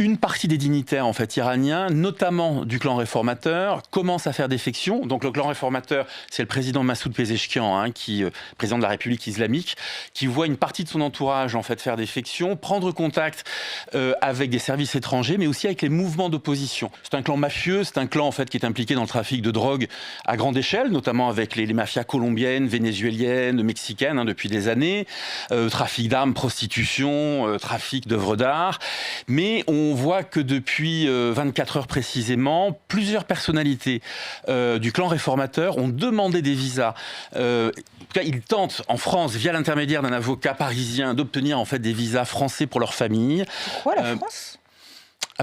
Une partie des dignitaires en fait iraniens, notamment du clan réformateur, commence à faire défection. Donc le clan réformateur, c'est le président Massoud Pezeshkian, président de la République islamique, qui voit une partie de son entourage en fait faire défection, prendre contact avec des services étrangers, mais aussi avec les mouvements d'opposition. C'est un clan mafieux, c'est un clan en fait qui est impliqué dans le trafic de drogue à grande échelle, notamment avec les mafias colombiennes, vénézuéliennes, mexicaines depuis des années, trafic d'armes, prostitution, trafic d'œuvres d'art. Mais on voit que depuis 24 heures précisément, plusieurs personnalités du clan réformateur ont demandé des visas. En tout cas, ils tentent en France, via l'intermédiaire d'un avocat parisien, d'obtenir en fait des visas français pour leur famille. Pourquoi la France ?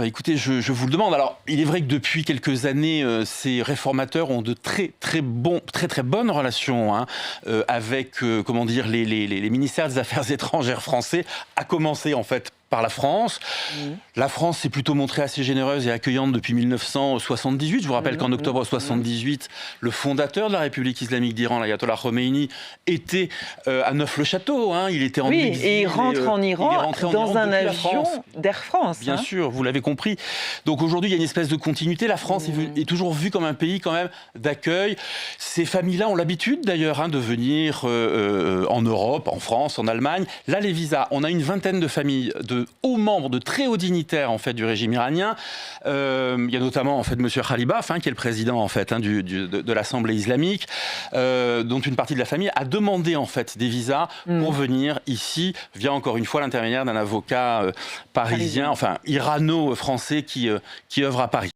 Écoutez, je vous le demande. Alors, il est vrai que depuis quelques années, ces réformateurs ont de très bonnes relations avec, comment dire, les ministères des Affaires étrangères français, à commencer en fait par la France. La France s'est plutôt montrée assez généreuse et accueillante depuis 1978. Je vous rappelle qu'en octobre 1978, le fondateur de la République islamique d'Iran, l'ayatollah Khomeini, était à Neuf-le-Château. Il était en exil. Et il rentre en Iran dans un avion d'Air France. Bien sûr, vous l'avez compris. Donc aujourd'hui, il y a une espèce de continuité. La France est toujours vue comme un pays quand même d'accueil. Ces familles-là ont l'habitude d'ailleurs de venir en Europe, en France, en Allemagne. Là, les visas, on a une vingtaine de familles de hauts membres, de très hauts dignitaires en fait du régime iranien. Il y a notamment en fait Monsieur Khalibaf, qui est le président en fait de l'Assemblée islamique, dont une partie de la famille a demandé en fait des visas pour venir ici via encore une fois l'intermédiaire d'un avocat parisien, enfin irano-français qui œuvre à Paris.